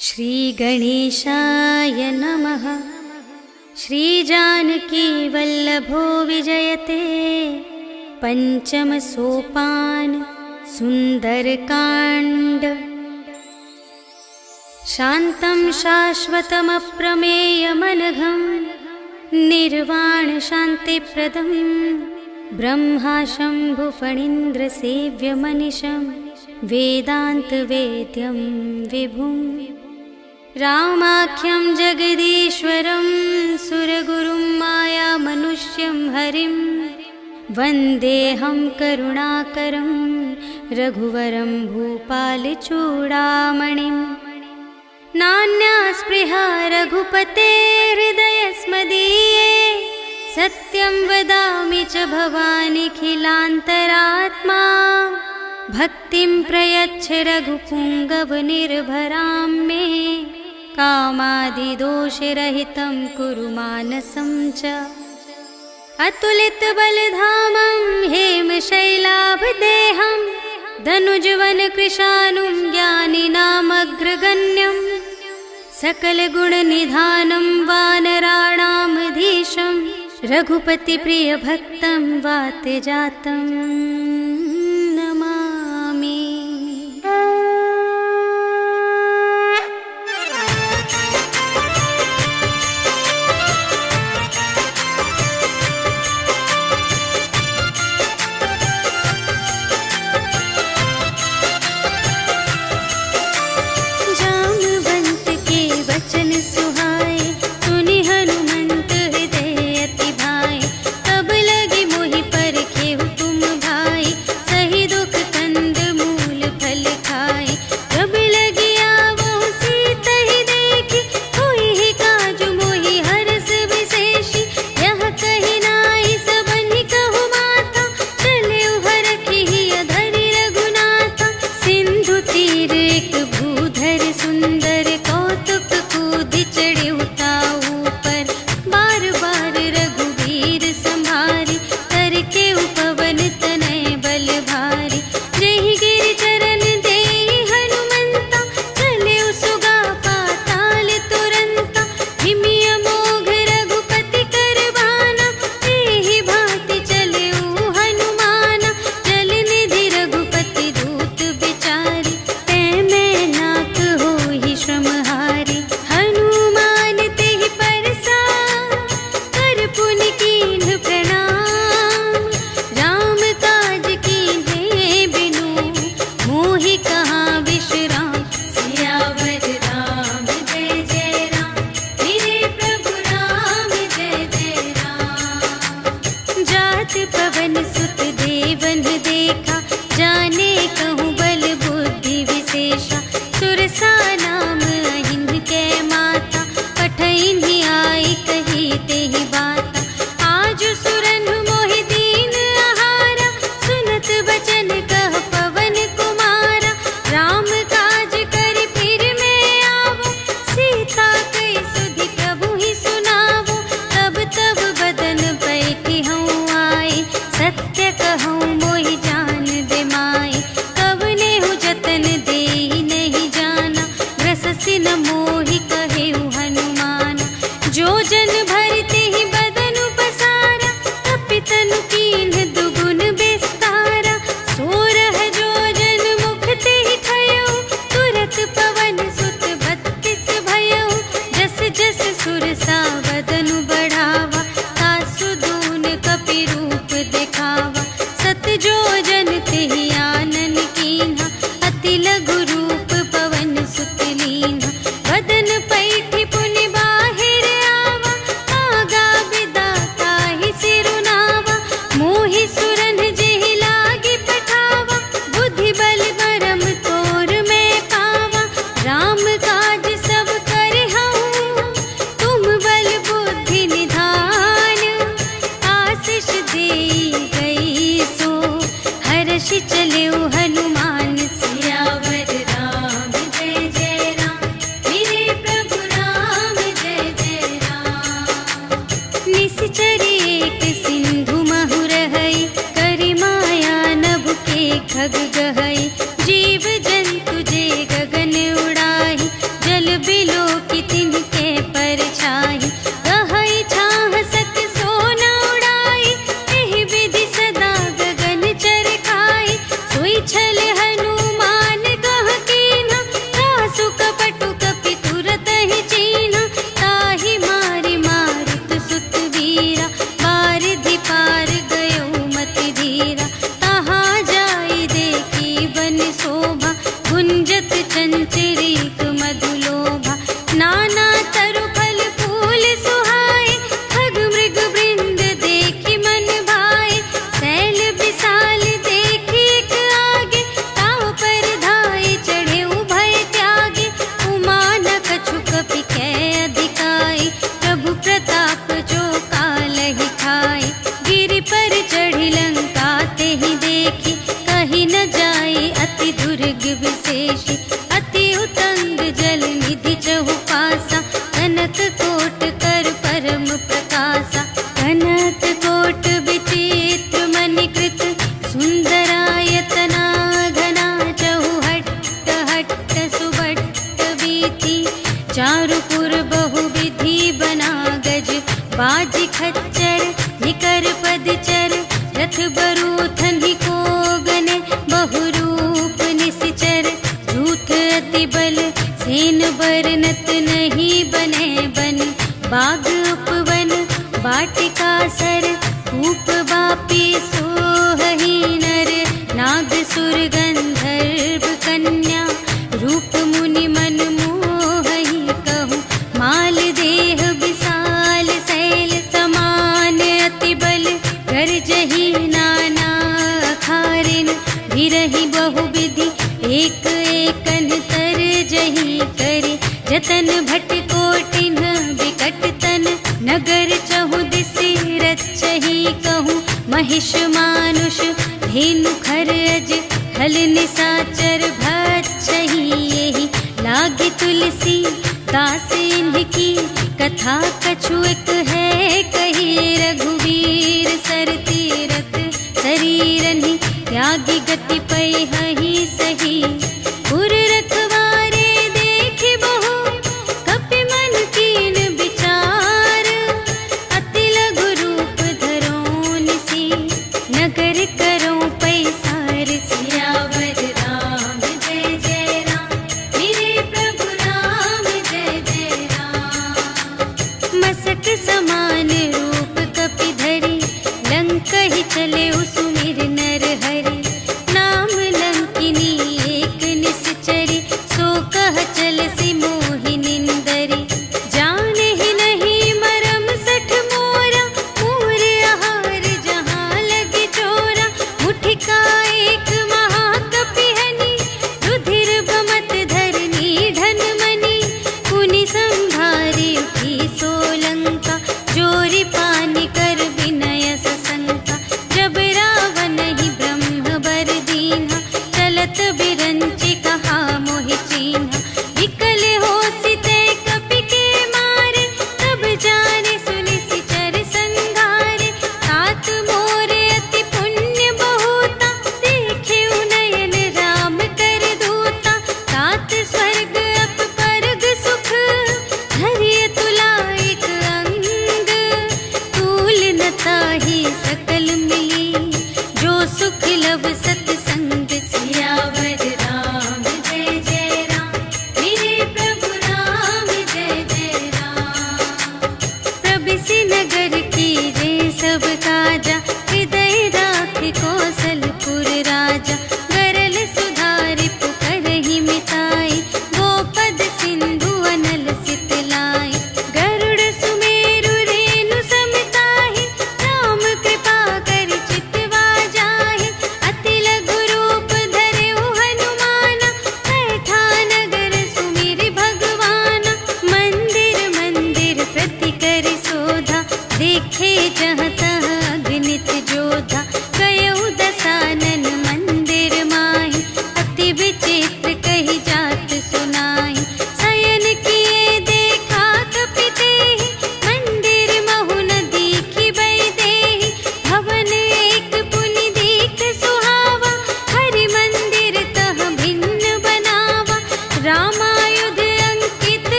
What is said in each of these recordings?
श्रीगणेशाय नमः। श्रीजानकीवल्लभो विजयते पञ्चमसोपान सुन्दरकाण्ड। शान्तं शाश्वतमप्रमेयमनघं निर्वाणशान्तिप्रदं ब्रह्माशम्भुफणीन्द्रसेव्यमनिशं वेदान्तवेद्यं विभुम्। रामाख्यं जगदीश्वरं सुरगुरुं मायामनुष्यं हरिं वन्देऽहं करुणाकरं रघुवरं भूपालचूडामणिं। नान्या स्पृहा रघुपते हृदयस्मदीये सत्यं वदामि च भवानिखिलान्तरात्मा। भक्तिं प्रयच्छ रघुपुङ्गवनिर्भरां मे कामादिदोषरहितं कुरु मानसं च। अतुलितबलधामं हेमशैलाभदेहं धनुजवनकृशानुं ज्ञानिनामग्रगण्यं सकलगुणनिधानं वानराणामधीशं रघुपतिप्रियभक्तं वातजातं नमामि। जामवंत के वचन सुहाए सुनि हनुमंत हृदय अति भाए। तब लगे मोहि परखेहु तुम भाई कपटु कपि तुरत ही चीन्हा, ताहि मारि मारुत सुत वीरा। बारिधि पार गयो मति धीरा, तहाँ जाई देखी बन शोभा। गुंजत चंचरीक मधुलोभा, नाना तरु फल फूल सुहाए। खग मृग वृंद देखी मन भाए, शैल विशाल देखी एक आगे। ताव पर धाये चढ़े उभय त्यागे, उमा न कछु कपि कै अधिकाई। प्रभु प्रताप जो कालहि खाए, गिरि पर चढ़ी लंका तेहि देखी। कही न जाई अति दुर्ग विशेषी, अति उतंग जल निधि चहु पासा। कनक कोट कर परम प्रकाशा, कनक कोट विचित्र मणिकृत। सुंदरायतना घना चहु हट्ट हट्ट सुभट्ट वीथि। चारुपुर बहुविधि बना गज, बाजी खच्चर निकर पदचर। रथ बरूथन ही को गने, बहुरूप निसिचर। झूठ अति बल सेन बरनत नहीं बने बन। बाग उपवन वाटिका सर, कूप बापी सोहहि नर। नाग सुर गंधर्व कन्या, रूप मुनि मन मोहहि कहूँ। माल देह विशाल शैल समान, अति बल गरजहि नाना अखारिन। भिरहि बहुविधि एक एकन तरजहि करे। जतन भट कोटिन विकट तन, नगर चहु दिसि रचहि कहूँ। महिष मानुष धेनु खर अज, खल निसाचर भक्षहि एहि। लागे तुलसी दास इनकी, कथा कछु एक है कही। रघुवीर सर तीरथ शरीरनि, त्यागी गति पैहि सही। पुर रखवारे देखि बहु, कपि मन कीन विचार। अति लघु रूप धरो निसी, नगर करो पैसार। सियावर राम जय जय राम, मेरे प्रभु राम जय जय राम। मसक समान रूप कपि धरि, लंक ही चले सुमिर नर हरि। नाम लंक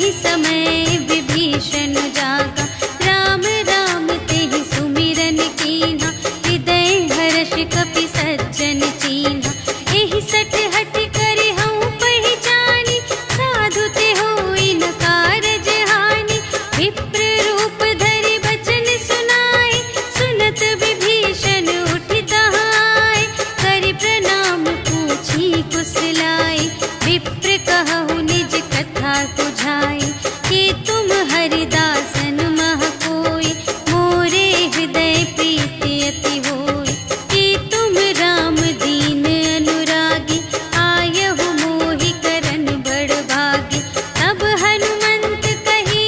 ही समय विभीषण जागा, राम राम तेहि सुमिरन कीन्हा, हृदय हर्ष कपि सज्जन चीन्हा। एहि सठ हठ करे हऊँ पहिचानी, साधु ते होई न कारज हानि। विप्र रूप धरि बचन सुनाए, सुनत विभीषण उठि तहाय। करि प्रणाम पूछी कुशलाए, विप्र कहु निज कथा बुझाए। कि तुम हरिदासन मह कोई, मोरे हृदय प्रीति अति होई। कि तुम राम दीन अनुरागी, आयहु मोहि करन बड़ भागी। तब हनुमंत कही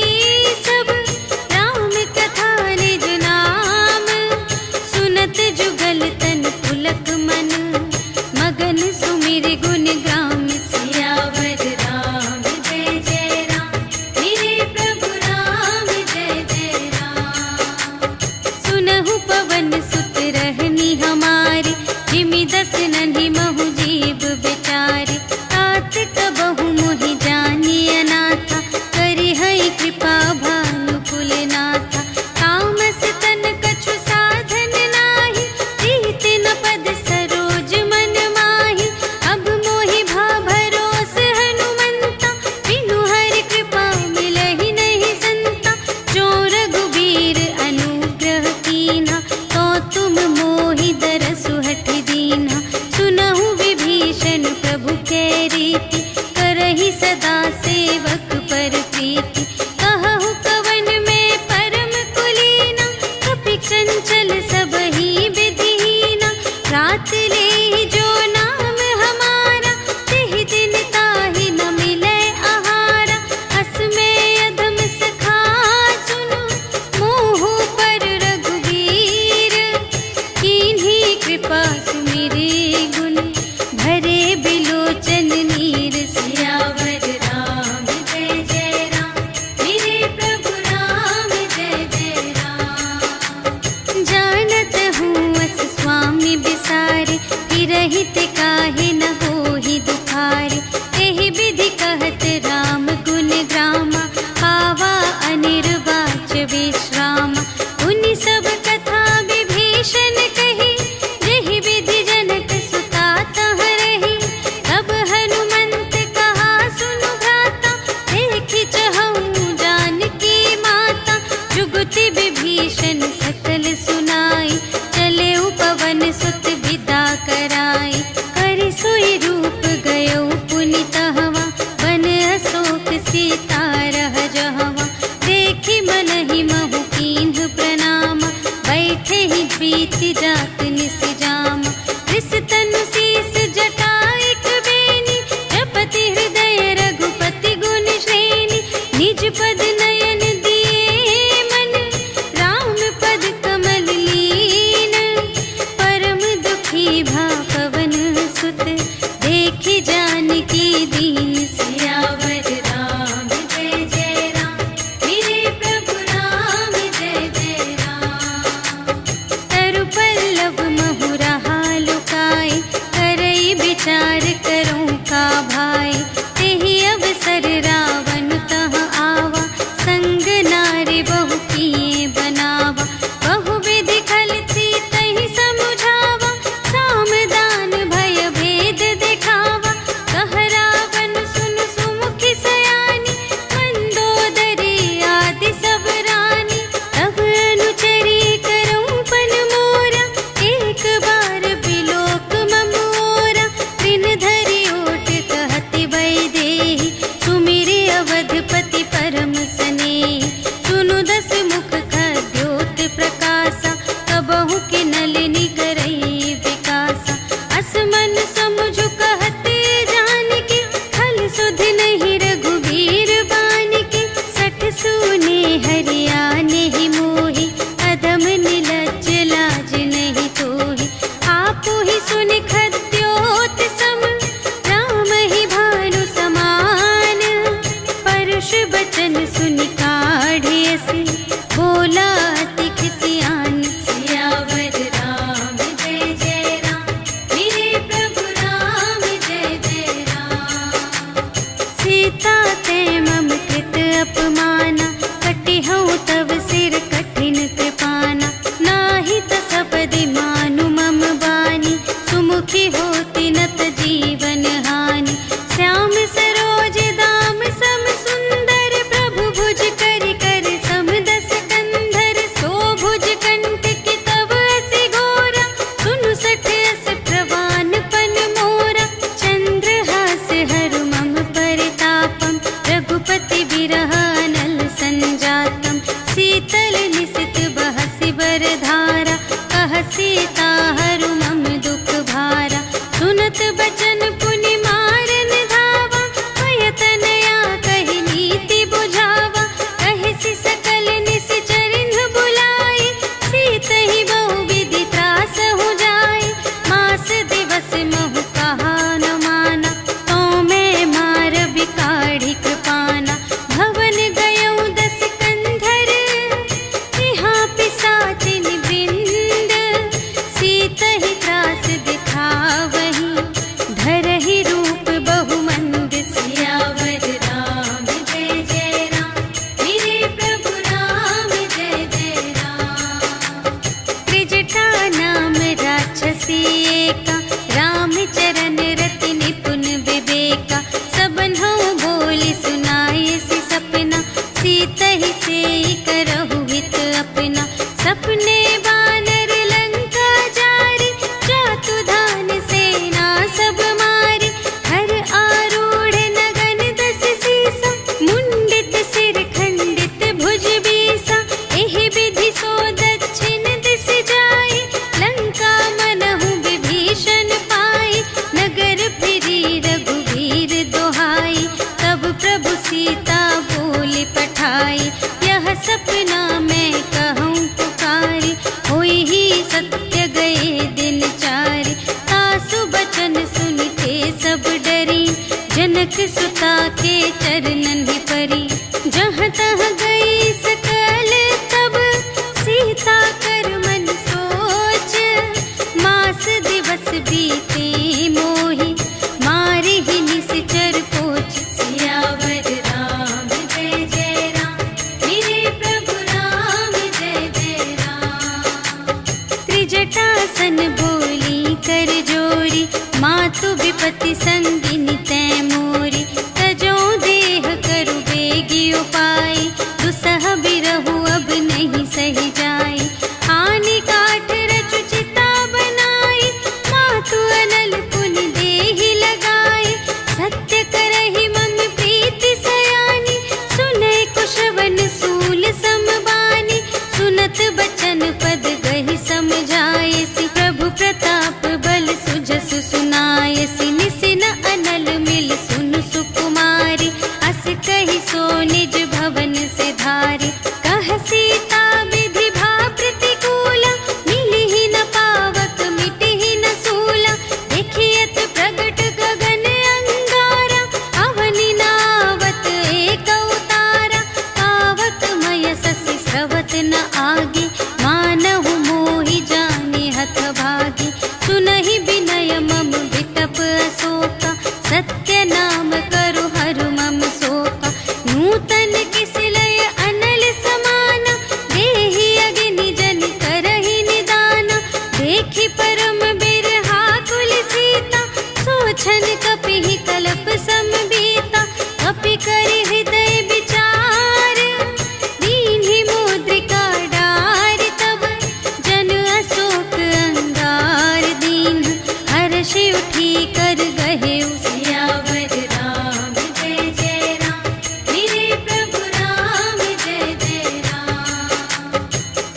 सब, राम कथा निज नाम। सुनत जुगल तन पुलक मन, मगन सुमिर गुण ग्राम। सियावर राम जय जय राम, मेरे प्रभु राम जय जय राम। सुनहु पवन सुत रहनी हमारी, जिमि दस नन्हि महु जीव बिचारी। तात कबहु मोहि जानिय नाथा, करिहै कृपा भानु कुलनाथा। तामस तन कछु साधन नाही, प्रीति न पद सरोज मन माही। अब मोहि भा भरोस हनुमंता, बिनु हरि कृपा मिलहि नहीं संता। जो रघुबीर अनुग्रह कीन्हा, तो तुम मोहि दरसु हठि दीन्हा। सुनहु विभीषण प्रभु कै रीति, करहि सदा सेवक पर प्रीति। कहहु कवन में परम कुलीना, कपि चंचल सबहि विधिहीना। रात लेहि जो नाम हमारा, तेहि दिन ताहि न मिलै आहारा। अस में अधम सखा सुनु, मोहु पर रघुबीर। कीन्ही कृपा सुमिरि गुण, भरे बिलोचन नीर। सियावर राम जय जय राम, मेरे प्रभु राम जय जय राम। जानत हूँ अस स्वामी बिसारे, हिरहित काहे न होहि दुखारे। एहि विधि कहत राम गुण ग्रामा, पावा अनिर्वाच विश्रामा। उनि सब कथा विभीषण कही, जेहि विधि जनक सुता तह रही। तब हनुमंत कहा सुनु भ्राता, देखि चहऊँ जानकी माता। जुगति विभीषण सकल सुनाई, चले पवन सुत विदा कराई। करि सोई रूप गयो पुनि तहवा, बन अशोक सीता रह जहवा। देखि मनहि महु कीन्ह प्रणाम, बैठे ही बीति जात निस जाम। रिस तनु शीस जटा एक बेनी, जपति हृदय रघुपति गुण श्रेणी। निज पद नयन दिए मन, राम पद कमल लीन। परम दुखी भा पवन सुत, देखि जानकी दीन। सियावर राम जय जय राम, मेरे प्रभु राम जय जय राम। तरु पल्लव महु रहा लुकाए, करई विचार करूँ का भाई। तेहि अवसर रावण तह आवा, संग नारी बहु किए बनावा। बहु विधि खल सीतहि समुझावा, साम दान भय भेद दिखावा। कह रावण सुनु सुमुखि सयानी, मंदोदरी आदि सब रानी। तब अनुचरी करऊँ पन मोरा, एक बार बिलोक ममोरा। दिन धरि ओट कहति वैदेही, सुमिरि अवधपति परम स्नेही। सुनु दस मुख खद्योत प्रकाशा, कबहु के नलिनी करई विकासा। अस मन समुझु कहत जानकी, खल सुध नहीं रघुबीर बानिकी। सठ सूने हरियाने ही मोहि, अधम निलज्ज लाज नहीं तोहि। आपु ही सुनि खद्योत सम, राम ही भानु समान। परुष बचन सुनि काढ़िय से, बोला अति खिसियान। सियावर राम जय जय राम, मेरे प्रभु राम जय जय राम। सीता ते मम कृत विरह अनल संजातम शीतल निशित बहसि बरधारा कह सीता हरु मम दुख भारा सुनत बचन पुनि मारन धावा भयतनया कहि नीति बुझावा कहि सकल निश्चरिन बुलाई सीतहि बहु विधि त्रास हो जाय मास दिवस महु कहा न माना तो मैं मार बिकाढ़ी कृपाना भवन गयौ दस कंधर यहाँ पिसाचिन वृंद सीतहि त्रास दिखावही धरहि रूप बहुमंद सियावर राम जय जय राम मेरे प्रभु राम जय जय राम त्रिजटा नाम राक्षसी एका रामचरण रति निपुण विवेका सबन्हु बोली सुनाए सि सपना सीतहि सेई करहु हित अपना सपने बानर लंका जारी जातु धान सेना सब मारी हर आरूढ़ नगन दस सीसा मुंडित सिर खंडित भुज बीसा एहि विधि सो दक्षिण दिस जाई लंका मनहु विभीषण पाई नगर फिरी रघुवीर दोहाई तब प्रभु सीता बोली पठाई यह सपना मैं कहूँ पुकारी होई ही सत्य गए दिन चारि तासु बचन सुनते सब डरी जनक सुता के चरणन ही परी जहाँ तहाँ गई सकल तब सीता कर मन सोच मास दिवस बीते मोहि मारे ही निश्चर पोच सियावर राम जय जय राम मेरे प्रभु राम जय जय राम त्रिजटासन बोली कर जोरी मातु विपति संगिनी तै मोरी तजो देह करु बेगी उपाय दुसह बिरहु अब नहीं सही जाई आने काठ रचु चिता बनाई मातु अनल पुनि देहि लगाई सत्य करहि मम प्रीति सयानी सुनै कुशवन सूल समबानी सुनत बचन पद गहि समझाए सि प्रभु प्रताप बल सुजसु सुनाय सि निसिन अनल मिल सुन सुकुमारी अस कहि सो निज भवन से धारी कह सीता विधि भा प्रतिकूला मिलिहि न पावक मिटिहि न सूला देखियत प्रगट गगन अंगारा अवनि नावत एक अवतारा पावक मय ससि स्रवत न आगे मानहु मोहि जाने हथ भागी सुनहि विनय मम विटप अशोका सत्य नाम करु हरु मम शोका नूतन किसलय अनल समाना देहि अग्नि जन करहि निदाना देखि परम बिरहा कुल सीता सोचन कपिहि कल्प समबीता कपि करि हृदय विचार दीन्हि मुद्रिका डारि तब जन अशोक अंगार दीन हर्षि उठी कर गहेउ सियावर राम जय जय राम मेरे प्रभु राम जय जय राम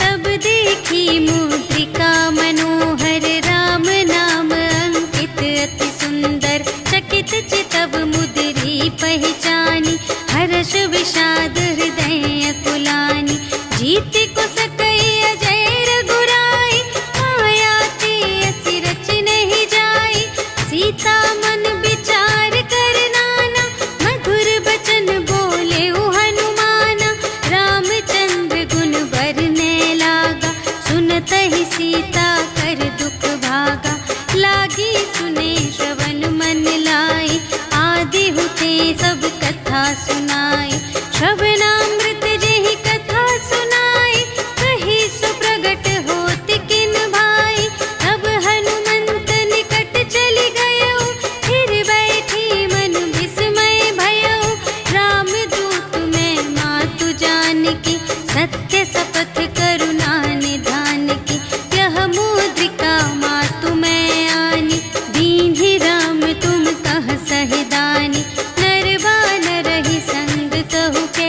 तब देखी मुद्रिका मनोहर राम नाम अंकित अति सुंदर चकित चितव मुद्री पहचानी हर्ष विषाद हृदय कुलानी जीत को सकई अजय रघुराई माया ते असि रच नहीं जाई सीता मन विचार कर नाना मधुर बचन बोले हनुमाना रामचंद्र गुण बरने लागा सुनत ही सीता कर दुख भागा लागी सुने श्रवण मन लाई आदि हुते सब कथा सुनाई श्रवणामृत जेहि कथा सुनाई कही सुप्रगट होत किन भाई तब हनुमंत निकट चली गयो फिर बैठी मन विस्मय भयो रामदूत मैं मातु जानकी सत्य शपथ करुणा निधान की यह मुद्रिका मातु मैं आनी दीन्हि राम तुम कह सहिदानी नरवा न रही संग कहु के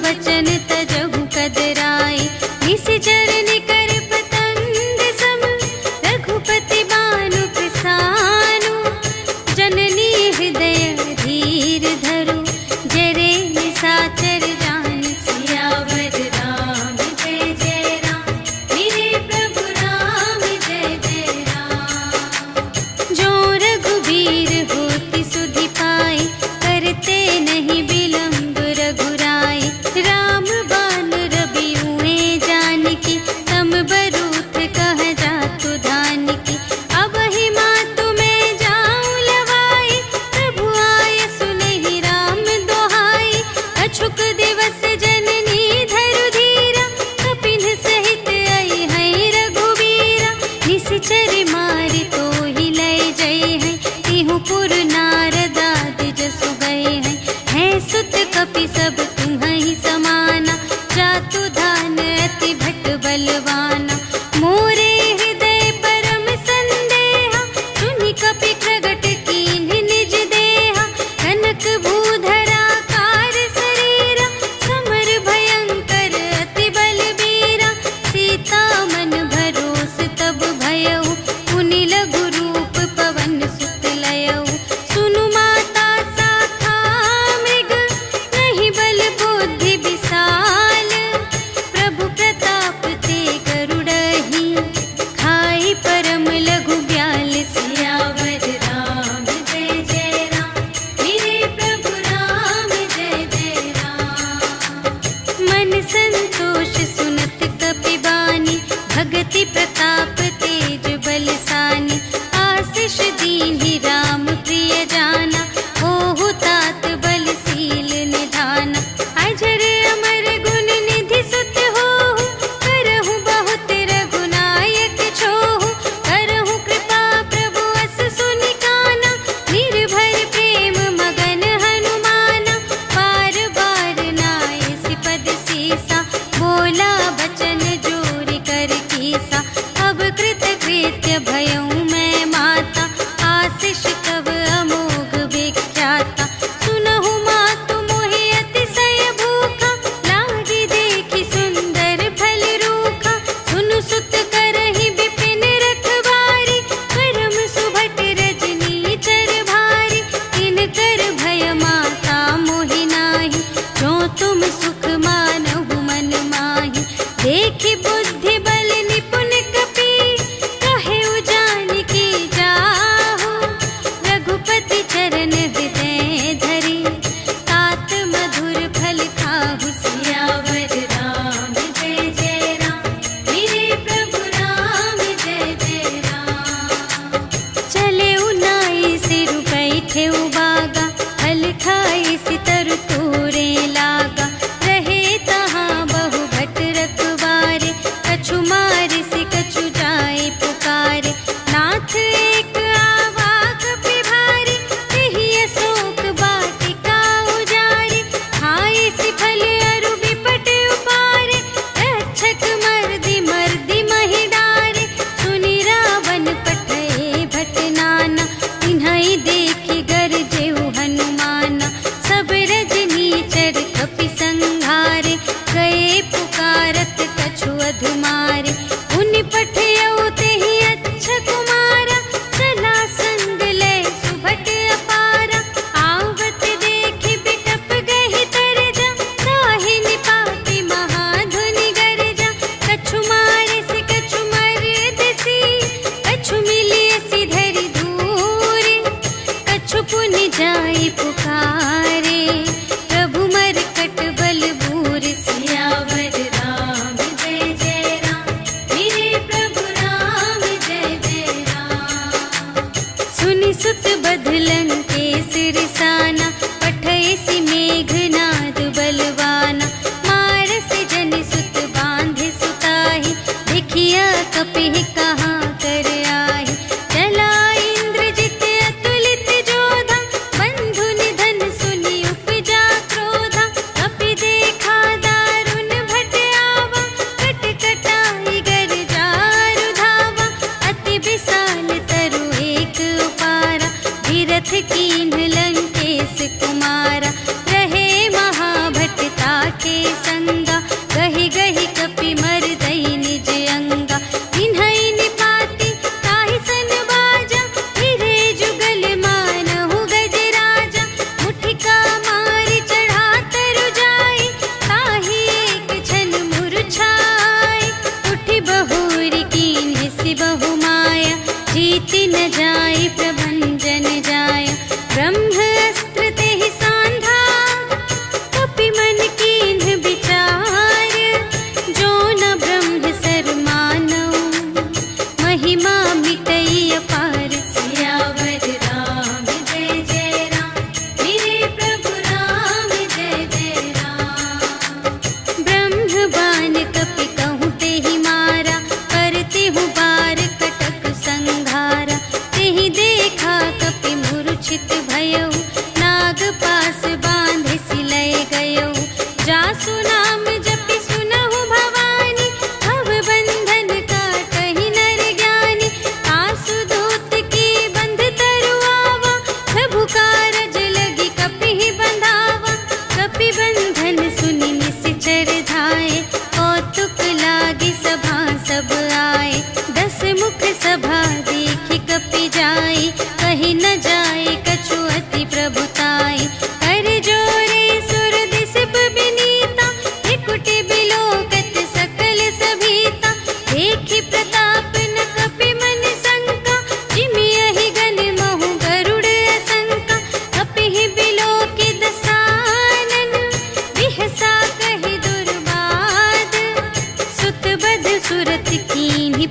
बचन तजहु कदराए। निशिचर निकर पतंग सम रघुपति बानु प्रसानु। जननी हृदय धीर धरु जरे निशाचर जान। सियावर राम जय जय राम, मेरे प्रभु राम जय जय राम। जो रघुबीर होति सुधि पाए, करते नहीं विलंब रघुराए। राम बान रबिउए जानकी, तम बरूथ कह जातु धानकी। अब ही मातु मैं जाऊं लवाई, प्रभु आय सुनहि राम दोहाई। अछुक दिवस जननी धरु धीरा, कपिन सहित आई है रघुबीरा। निशिचर मारि तोहि लय जय है, तिहु पुर नारद आदि जसु गए हैं। है सुत कपि सब तुम्हि समाना, जातु धान अति भट बलवाना। मोरे हृदय परम संदेहा, सुनि कपि प्रगट कीन्ह निज देहा। कनक भूधरा कार शरीरा, समर भयंकर अति बलबीरा। सीता मन भरोस तब भयउ, पुनि लघु रूप पवन सुत लयउ। सुनु माता शाखा मृग, नहीं बल बुद्धि विशाल। प्रभु प्रताप ते गरुड़हि, खाई परम लघु ब्याल। सियावर राम जय जय राम, मेरे प्रभु राम जय जय राम। मन संतोष सुनत कपि बानी, भगति प्रताप तेज बलसानी। आशीष दीन्हि राम प्रिय जाना, ओहु तात बलशील निधाना। अजर अमर गुण निधि सुत होहु, करहु बहुत रघुनायक छोहु। करहु कृपा प्रभु अस सुनि काना, निर्भय प्रेम मगन हनुमाना। बार बार नाय सिपद सीसा, बोला बचन जोरि कर कीसा।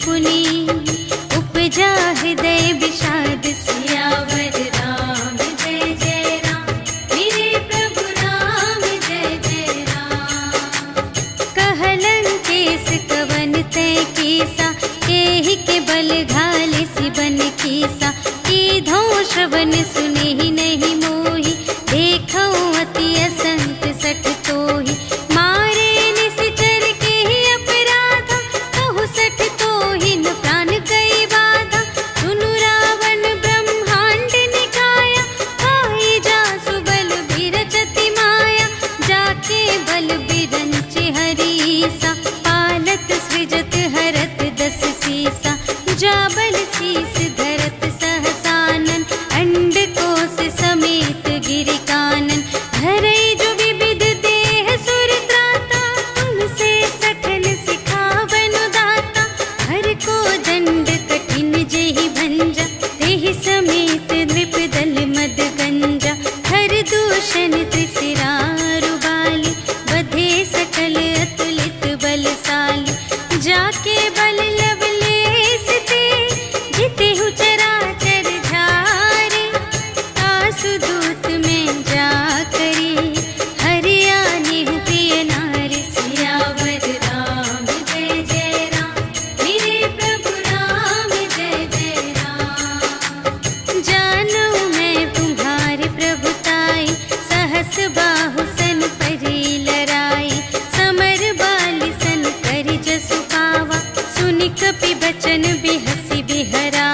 पुनि उपजा हृदय विषाद सियावर राम जय जय राम मेरे प्रभु राम जय जय राम। कहलन केस कवन तय कीसा केहि के बल घाले सिबन कीसा कीधो श्रवण सुने ही नहीं मोहि देखो अति असंत सठ तोहि मारे निश्चर के ही अपराधा कहु सठ तोहि न प्राण गई बाधा सुनु रावण ब्रह्मांड निकाया खाई जासु बल बिरचति माया जाके बल बिरंचि हरीसा पालत सृजत हरत दस सीसा जा बल शीस धरत सहसानन अंड कोश समेत गिरि कानन धरई जो विविध देह सुर त्राता तुमसे सठन सिखावन दाता हर को दंड कठिन जेहि भंजा तेहि समेत नृप दल मद गंजा हर दूषण त्रिशिरारु बाली बधे सकल अतुलित बलशाली जाके बल लवलेस ते जितेहु चराचर झारे आसु दूत में जा करी हरियाणि प्रिय नारी सियावर राम जय जय राम मेरे प्रभु राम जय जय राम। जानो मैं तुम्हारी प्रभुताई सहस बाहु सन परी लराई समर बाली सन करि जसु पावा सुनि कपि बचन बिहसि बिहरा